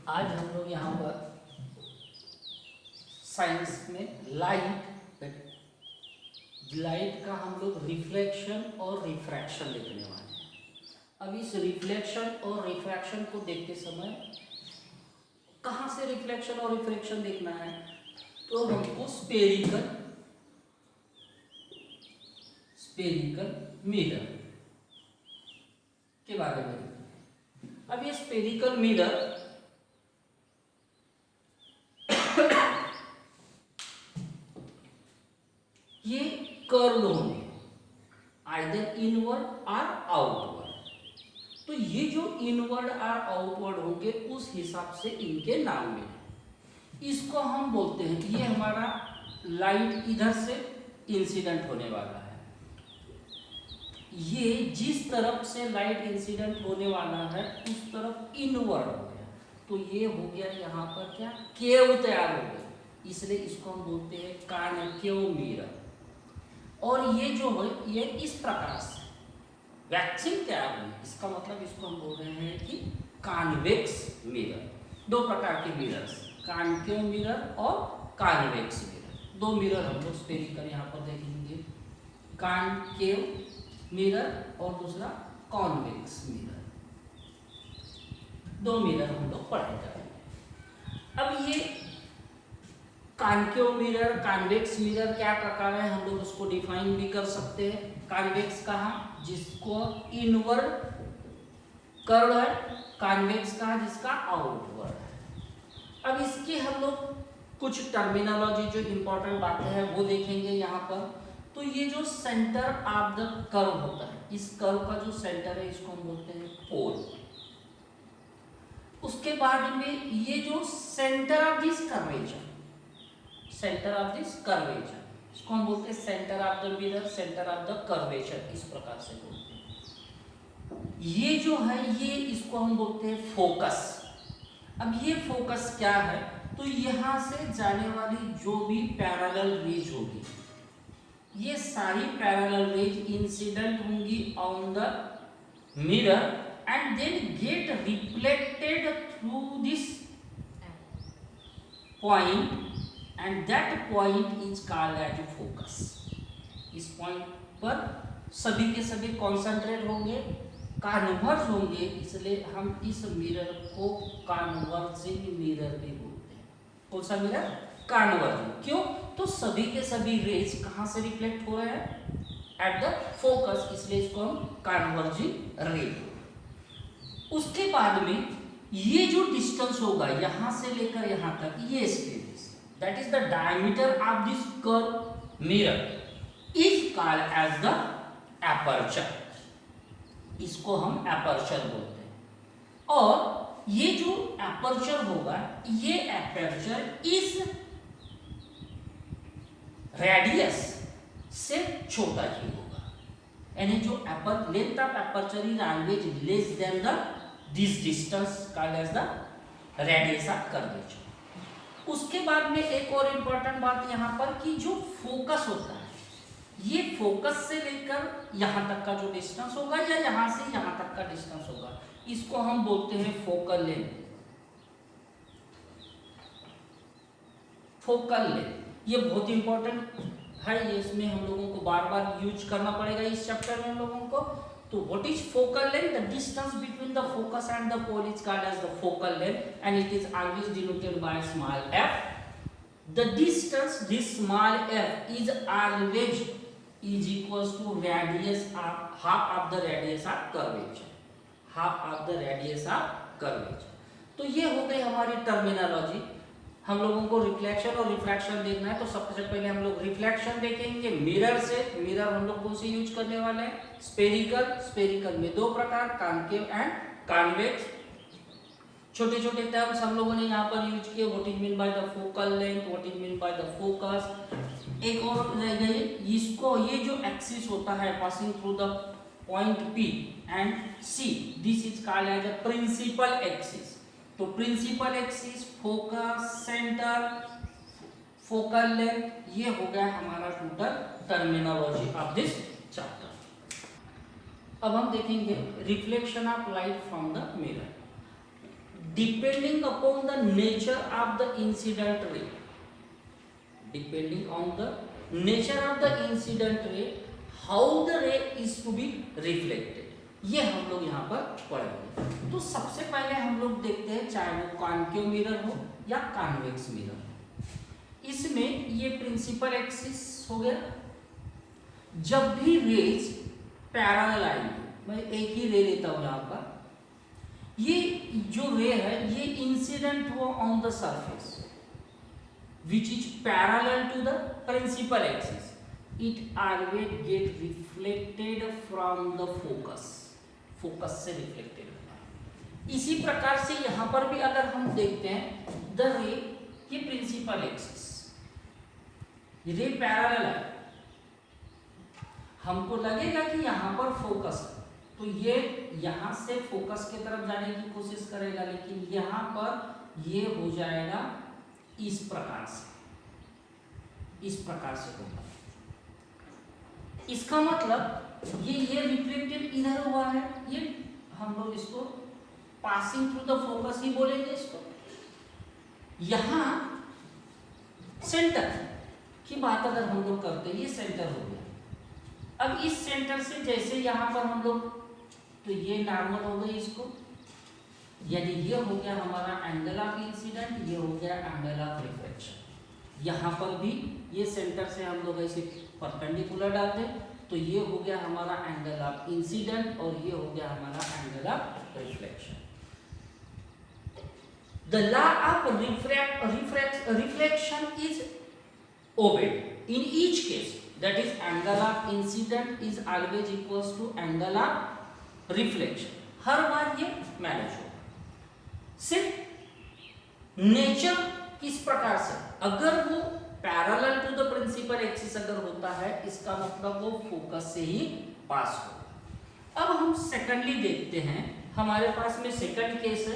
आज हम लोग यहाँ पर साइंस में लाइट का हम लोग रिफ्लेक्शन और रिफ्रैक्शन देखने वाले हैं। अब इस रिफ्लेक्शन और रिफ्रैक्शन को देखते समय कहाँ से रिफ्लेक्शन और रिफ्रैक्शन देखना है, तो हमको स्पेरिकल मिरर के बारे में। अब ये स्पेरिकल मिरर ये कर्व्ड होंगे, आइदर इनवर्ड और आउटवर्ड। तो ये जो इनवर्ड और आउटवर्ड होंगे उस हिसाब से इनके नाम में। इसको हम बोलते हैं कि ये हमारा लाइट इधर से इंसिडेंट होने वाला है, ये जिस तरफ से लाइट इंसिडेंट होने वाला है उस तरफ इनवर्ड हो गया, तो ये हो गया यहाँ पर क्या, केव तैयार हो गया, इसलिए इसको हम बोलते हैं कॉनकेव मिरर। और ये जो है ये इस प्रकार से वैक्सीन तैयार हुई, इसका मतलब इसको हम बोल रहे हैं कि कॉन्वेक्स मिरर। दो प्रकार के मिरर्स, कॉनकेव मिरर और कॉन्वेक्स मिरर। दो मिरर हम लोग स्पेरिकल यहाँ पर देखेंगे, कॉनकेव मिरर और दूसरा कॉन्वेक्स मिरर। दो मिरर हम लोग पढ़ेंगे। अब ये कॉनकेव मिरर, कॉन्वेक्स मिरर क्या प्रकार है, हम लोग उसको डिफाइन भी कर सकते हैं। कॉन्वेक्स कहा जिसको इनवर्ड कर्व है, कॉन्वेक्स कहा जिसका आउटवर्ड है। अब इसके हम लोग कुछ टर्मिनोलॉजी जो इंपॉर्टेंट बातें हैं वो देखेंगे यहाँ पर। तो ये जो सेंटर ऑफ द कर्व होता है, इस कर्व का जो सेंटर है इसको हम बोलते हैं पोल। उसके बाद में ये जो centre of this curvature, centre of this curvature, इसको हम बोलते हैं centre of the mirror, centre of the curvature, इस प्रकार से बोलते हैं। ये जो है ये इसको हम बोलते हैं फोकस। अब ये फोकस क्या है, तो यहां से जाने वाली जो भी पैरेलल रेज होगी, ये सारी पैरेलल रेज इंसिडेंट होंगी on the mirror and then get reflected through this point and that point is called as focus। इस पॉइंट पर सभी के सभी कॉन्सेंट्रेट होंगे, कन्वर्ज होंगे, इसलिए हम इस मिरर को कन्वर्जिंग मिरर भी बोलते हैं। कौन सा मिरर, कन्वर्जिंग। क्यों, तो सभी के सभी रेज कहाँ से रिफ्लेक्ट हो रहे हैं, एट द फोकस, इसलिए इसको हम कन्वर्जिंग रे। उसके बाद में ये जो डिस्टेंस होगा यहां से लेकर यहां तक, ये space, that is the diameter of this curved mirror is called as the aperture। इसको हम aperture बोलते हैं। और ये जो aperture होगा, ये aperture इस रेडियस से छोटा ही होगा, यानी जो length of aperture is always less than the this distance called as the radius of curvature। उसके बाद में एक और इम्पोर्टेंट बात यहाँ पर कि जो फोकस होता है, ये फोकस से लेकर यहाँ तक का जो डिस्टेंस होगा या यहाँ से यहाँ तक का डिस्टेंस होगा, इसको हम बोलते हैं फोकल लेंथ। फोकल लेंथ ये बहुत इंपॉर्टेंट है, ये इसमें हम लोगों को बार बार यूज करना पड़ेगा इस चैप्टर में हम लोगों को। तो what is focal length? The distance between the focus and the pole is called as the focal length and it is always denoted by small f. The distance, this small f is always is equals to radius of half of the radius of curvature, half of the radius of curvature। तो ये हो गई हमारी terminology. हम लोगों को reflection और refraction देखना है, तो सबसे पहले हम लोग रिफ्लेक्शन देखेंगे मिरर से। मिरर हम लोग कौन से यूज करने वाले हैं, स्पेरिकल। स्पेरिकल में दो प्रकार, कॉनकेव एंड कॉन्वेक्स। छोटे छोटे टर्म्स हम लोगों ने यहाँ पर यूज किए, what is mean by the focal length, what is mean by the focus. एक और रह गई, इसको ये जो एक्सिस होता है passing through the point P and C, this is called as a principal axis. तो principal axis, focus, center, focal length, ये हो गया हमारा total terminology of this chapter. अब हम देखेंगे reflection of light from the mirror. depending upon the nature of the incident ray, depending on the nature of the incident ray, how the ray is to be reflected, ये हम लोग यहाँ पर पढ़ेंगे। तो सबसे पहले हम लोग देखते हैं, चाहे वो कॉन्केव मिरर हो या कॉन्वेक्स मिरर हो, इसमें ये प्रिंसिपल एक्सिस हो गया। जब भी रेज पैरेलल आएंगे, मैं एक ही रे लेता हूँ यहाँ पर, ये जो रे है ये इंसिडेंट हुआ on the surface which is parallel to the principal axis, it always get reflected from the focus, focus से रिफ्लेक्टेड होगा। इसी प्रकार से यहाँ पर भी अगर हम देखते हैं द रे, ये प्रिंसिपल एक्सिस, रे पैरेलल है, हमको लगेगा कि यहाँ पर फोकस है, तो ये यहाँ से फोकस की तरफ जाने की कोशिश करेगा, लेकिन यहाँ पर ये हो जाएगा इस प्रकार से, इस प्रकार से होगा। इसका मतलब ये रिफ्लेक्टेड इधर हुआ है, ये हम लोग इसको पासिंग थ्रू द फोकस ही बोलेंगे इसको। यहाँ सेंटर की बात अगर हम लोग करते हैं, ये सेंटर हो गया। अब इस सेंटर से जैसे यहाँ पर हम लोग, तो ये नॉर्मल हो गई इसको, यानी ये हो गया हमारा एंगल ऑफ इंसिडेंट, ये हो गया एंगल ऑफ रिफ्लेक्शन। यहाँ पर भी ये सेंटर से हम लोग ऐसे परपेंडिकुलर डालते हैं, तो ये हो गया हमारा एंगल ऑफ इंसिडेंट और ये हो गया हमारा angle of reflection. The law of reflection is obeyed in each case, that is angle of incident is always equals to angle of reflection, हर बार ये मैनेज होगा। सिर्फ नेचर किस प्रकार से, अगर वो parallel to the principal axis अगर होता है, इसका मतलब वो फोकस से ही पास होगा। अब हम सेकंडली देखते हैं, हमारे पास में सेकंड केस है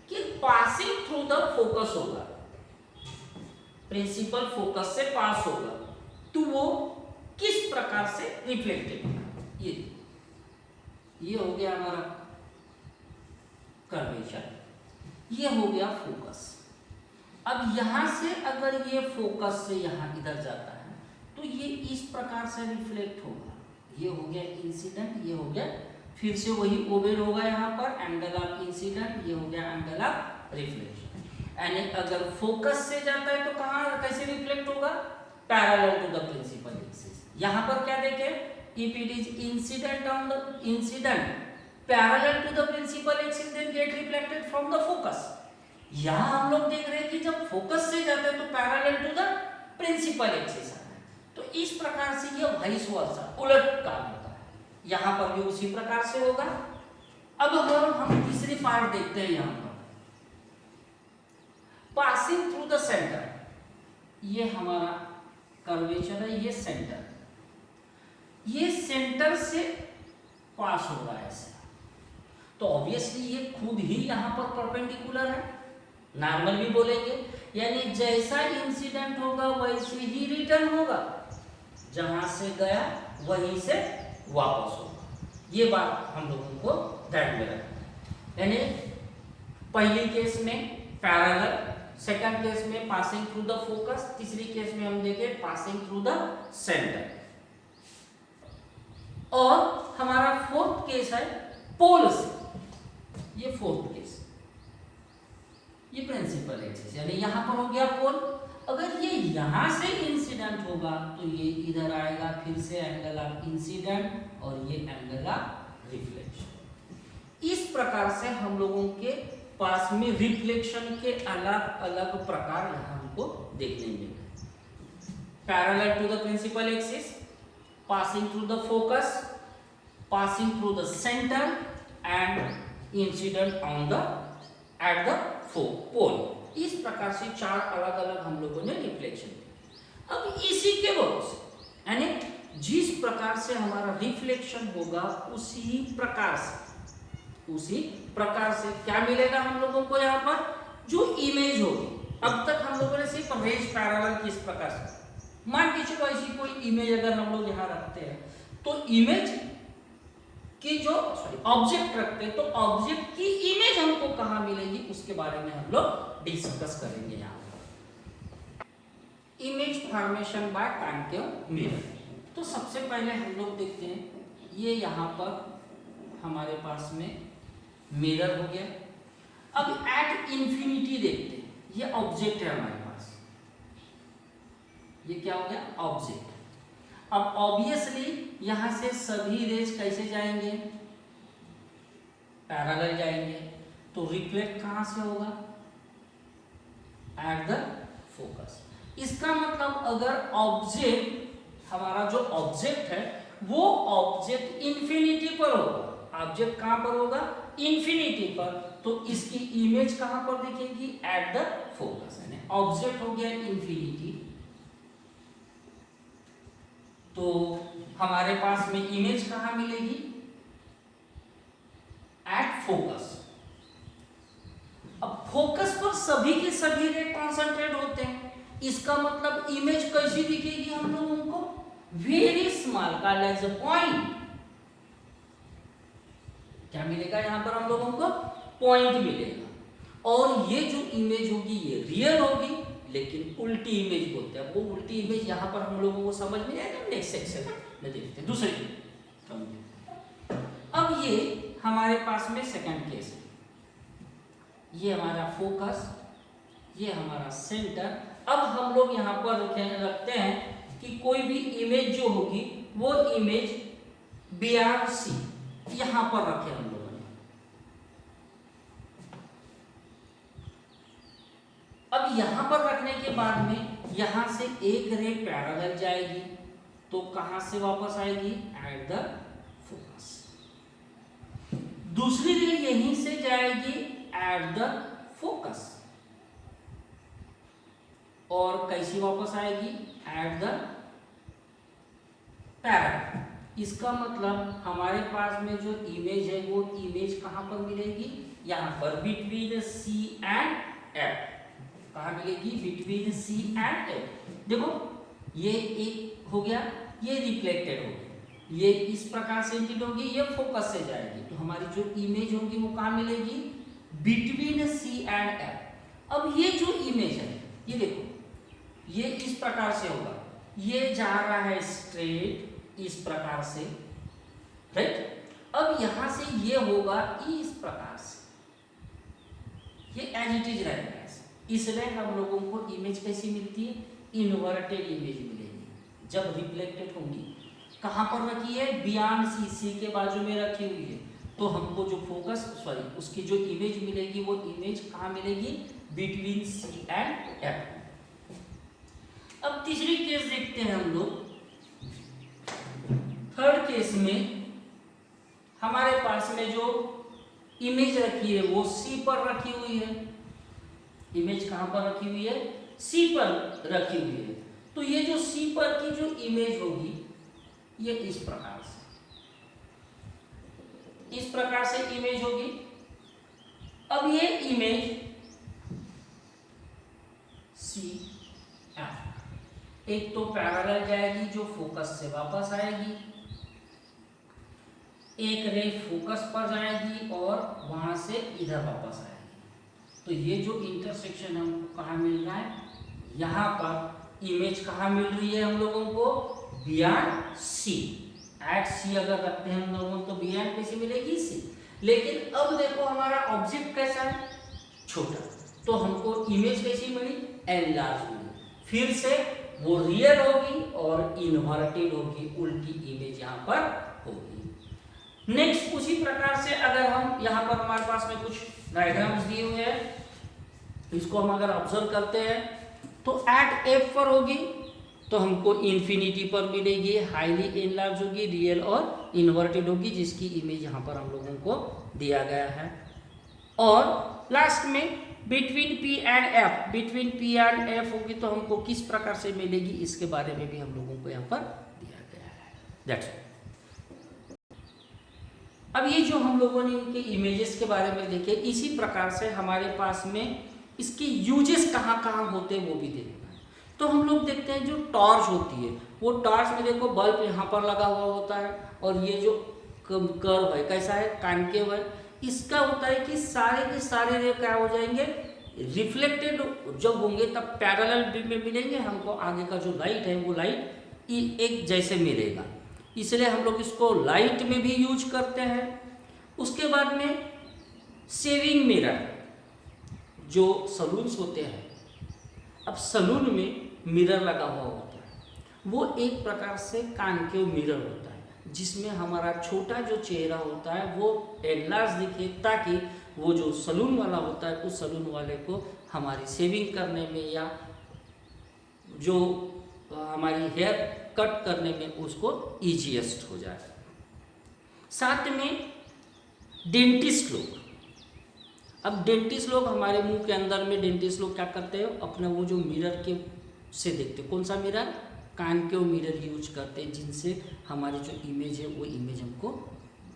कि पासिंग थ्रू द फोकस होगा, प्रिंसिपल फोकस से पास होगा, तो वो किस प्रकार से रिफ्लेक्टेड होगा। ये हो गया हमारा कर्वेचर, ये हो गया फोकस। अब यहां से अगर ये फोकस से यहां इधर जाता है, तो ये इस प्रकार से रिफ्लेक्ट होगा। ये हो गया इंसिडेंट, ये हो गया फिर से वही ओबेड होगा यहाँ पर एंगल ऑफ इंसिडेंट, ये हो गया एंगल ऑफ रिफ्लेक्शन। यानी अगर फोकस से जाता है तो कहाँ कैसे रिफ्लेक्ट होगा, parallel to the principal axis. यहाँ पर क्या देखें, if it is incident on the incident parallel to the principal axis then get reflected from the focus। यहाँ हम लोग देख रहे हैं कि जब फोकस से जाते हैं तो parallel to the principal axis आता है, तो इस प्रकार से ये वाइस वर्सा उलट काम होता है, यहाँ पर भी उसी प्रकार से होगा। अब हम तीसरी पार्ट देखते हैं, यहाँ पर पासिंग थ्रू द सेंटर, ये हमारा कर्वेचर है, ये सेंटर, ये सेंटर से पास हो रहा है ऐसे, तो ऑब्वियसली ये खुद ही यहाँ पर परपेंडिकुलर है, नॉर्मल भी बोलेंगे, यानी जैसा इंसिडेंट होगा वैसे ही रिटर्न होगा, जहां से गया वहीं से वापस होगा। ये बात हम लोगों को ध्यान में रखना है। यानी पहली केस में पैरेलल, सेकंड केस में पासिंग थ्रू द फोकस, तीसरी केस में हम देखें पासिंग थ्रू द सेंटर, और हमारा फोर्थ केस है पोल से, ये फोर्थ केस, ये प्रिंसिपल एक्सिस, यानी यहां पर हो गया पोल। अगर ये यहां से इंसिडेंट होगा तो ये इधर आएगा, फिर से एंगल ऑफ इंसिडेंट और ये एंगल ऑफ रिफ्लेक्शन। इस प्रकार से हम लोगों के पास में रिफ्लेक्शन के अलग अलग प्रकार यहां हमको देखने मिले। Parallel to the principal axis, passing through the focus, passing through the center and incident on the at the pole। इस प्रकार से चार अलग अलग हम लोगों ने रिफ्लेक्शन दी। अब इसी के भरोसे, यानी जिस प्रकार से हमारा रिफ्लेक्शन होगा उसी प्रकार से क्या मिलेगा हम लोगों को, यहाँ पर जो इमेज होगी। अब तक हम लोगों ने सिर्फ रेज पैरेलल किस प्रकार से, मान के चलो ऐसी कोई इमेज अगर हम लोग यहाँ रखते हैं, तो इमेज कि जो ऑब्जेक्ट रखते हैं तो ऑब्जेक्ट की इमेज हमको कहाँ मिलेगी उसके बारे में हम लोग डिस्कस करेंगे यहाँ पर। Image formation by concave mirror. तो सबसे पहले हम लोग देखते हैं, ये यहाँ पर हमारे पास में मिरर हो गया। अब एट इंफिनिटी देखते हैं, ये ऑब्जेक्ट है हमारे पास, ये क्या हो गया ऑब्जेक्ट। अब ऑब्वियसली यहां से सभी रेज कैसे जाएंगे, पैरेलल जाएंगे, तो रिफ्लेक्ट कहां से होगा, एट द फोकस। इसका मतलब अगर ऑब्जेक्ट, हमारा जो ऑब्जेक्ट है वो ऑब्जेक्ट इंफिनिटी पर होगा, ऑब्जेक्ट कहां पर होगा इंफिनिटी पर, तो इसकी इमेज कहां पर दिखेगी, एट द फोकस। यानी ऑब्जेक्ट हो गया इंफिनिटी, तो हमारे पास में इमेज कहां मिलेगी, एट फोकस। अब फोकस पर सभी के सभी रे कॉन्सेंट्रेट होते हैं, इसका मतलब इमेज कैसी दिखेगी हम लोगों को, very small, called as a point. क्या मिलेगा यहां पर हम लोगों को, पॉइंट मिलेगा। और ये जो इमेज होगी ये रियल होगी, लेकिन उल्टी इमेज बोलते हैं। वो उल्टी इमेज यहाँ पर हम लोगों को समझ में आएगा नेक्स्ट सेक्शन में देखते हैं। दूसरी, अब ये हमारे पास में सेकंड केस है, ये हमारा फोकस, ये हमारा सेंटर। अब हम लोग यहाँ पर रखते हैं कि कोई भी इमेज जो होगी वो इमेज बियॉन्ड सी यहाँ पर रखे हम लोगों ने। अब यहां पर रखने के बाद में यहां से एक रे पैरेलल जाएगी, तो कहां से वापस आएगी, एट द फोकस। दूसरी रे यहीं से जाएगी एट द फोकस, और कैसी वापस आएगी, एट द पैरेलल। इसका मतलब हमारे पास में जो इमेज है वो इमेज कहां पर मिलेगी, यहां पर बिटवीन सी एंड एफ। कहाँ मिलेगी, बिटवीन सी एंड एफ। देखो ये एक हो गया, ये रिफ्लेक्टेड हो गया, ये इस प्रकार से इंसिडेंट होगी, ये फोकस से जाएगी, तो हमारी जो इमेज होगी वो कहाँ मिलेगी, बिटवीन सी एंड एफ। अब ये जो इमेज है ये देखो, ये इस प्रकार से होगा, ये जा रहा है स्ट्रेट इस प्रकार से, राइट। अब यहां से ये होगा इस प्रकार से, ये एज इट इज रहेगा। इसलिए हम लोगों को इमेज कैसी मिलती है, इन्वर्टेड इमेज मिलेगी जब रिफ्लेक्टेड होंगी। कहां पर रखी है, बियॉन्ड सी, सी के बाजू में रखी हुई है, तो हमको जो फोकस उसकी जो इमेज मिलेगी वो इमेज कहां मिलेगी, बिटवीन सी एंड एफ। अब तीसरी केस देखते हैं हम लोग। थर्ड केस में हमारे पास में जो इमेज रखी है वो सी पर रखी हुई है, इमेज कहां पर रखी हुई है, सी पर रखी हुई है। तो ये जो सी पर की जो इमेज होगी ये इस प्रकार से इमेज होगी। अब ये इमेज सी एफ एक तो पैरेलल जाएगी जो फोकस से वापस आएगी, एक रे फोकस पर जाएगी और वहां से इधर वापस आएगी। तो ये जो इंटरसेक्शन हमको कहाँ मिल रहा है, यहाँ पर इमेज कहाँ मिल रही है हम लोगों को, बियॉन्ड सी, एट सी अगर रखते हैं हम लोगों तो बियॉन्ड कैसे मिलेगी, सी। लेकिन अब देखो हमारा ऑब्जेक्ट कैसा है, छोटा, तो हमको इमेज कैसी मिली, एनलार्ज मिली। फिर से वो रियल होगी और इन्वर्टेड होगी, उल्टी इमेज यहाँ पर होगी। नेक्स्ट उसी प्रकार से अगर हम यहाँ पर हमारे पास में कुछ डायग्राम्स दिए हुए हैं, इसको हम अगर ऑब्जर्व करते हैं तो एट एफ पर होगी तो हमको इन्फिनिटी पर मिलेगी, हाईली एनलार्ज होगी, रियल और इन्वर्टेड होगी, जिसकी इमेज यहाँ पर हम लोगों को दिया गया है। और लास्ट में between P and F, between P and F होगी तो हमको किस प्रकार से मिलेगी, इसके बारे में भी हम लोगों को यहाँ पर दिया गया है। That's all. अब ये जो हम लोगों ने इनके इमेजेस के बारे में देखे, इसी प्रकार से हमारे पास में इसके यूजेस कहाँ कहाँ होते हैं वो भी देखना है। तो हम लोग देखते हैं जो टॉर्च होती है, वो टॉर्च में देखो बल्ब यहाँ पर लगा हुआ होता है, और ये जो कर्व है, कैसा है, कॉन्केव है। इसका होता है कि सारे के सारे रे क्या हो जाएंगे, रिफ्लेक्टेड जब होंगे तब पैरेलल बीम में मिलेंगे, हमको आगे का जो लाइट है वो लाइट एक जैसे मिलेगा, इसलिए हम लोग इसको लाइट में भी यूज करते हैं। उसके बाद में सेविंग मिरर, जो सलून्स होते हैं, अब सलून में मिरर लगा हुआ होता है, वो एक प्रकार से कॉन्केव मिरर होता है जिसमें हमारा छोटा जो चेहरा होता है वो एनलार्ज दिखे, ताकि वो जो सलून वाला होता है उस सलून वाले को हमारी सेविंग करने में या जो हमारी हेयर कट करने में उसको ईजीएस्ट हो जाए। साथ में डेंटिस्ट लोग, अब डेंटिस्ट लोग हमारे मुंह के अंदर में डेंटिस्ट लोग क्या करते हैं, अपना वो जो मिरर के से देखते, कौन सा मिरर, कॉन्केव मिरर यूज करते हैं, जिनसे हमारी जो इमेज है वो इमेज हमको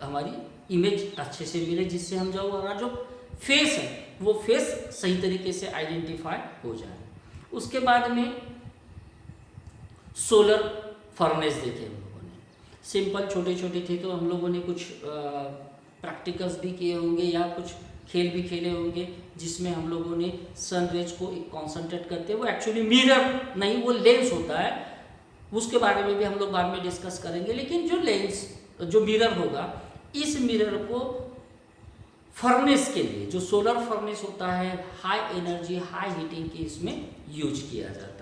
हमारी इमेज अच्छे से मिले, जिससे हम जो हमारा जो फेस है वो फेस सही तरीके से आइडेंटिफाई हो जाए। उसके बाद में सोलर फर्नेस देखे हम लोगों ने, सिंपल छोटे छोटे थे तो हम लोगों ने कुछ प्रैक्टिकल्स भी किए होंगे या कुछ खेल भी खेले होंगे, जिसमें हम लोगों ने सन रेज को एक कॉन्सेंट्रेट करते हैं, वो एक्चुअली मिरर नहीं, वो लेंस होता है, उसके बारे में भी हम लोग बाद में डिस्कस करेंगे। लेकिन जो लेंस जो मिरर होगा, इस मिरर को फर्नेस के लिए, जो सोलर फर्नेस होता है, हाई एनर्जी हाई हीटिंग की इसमें यूज किया जाता है।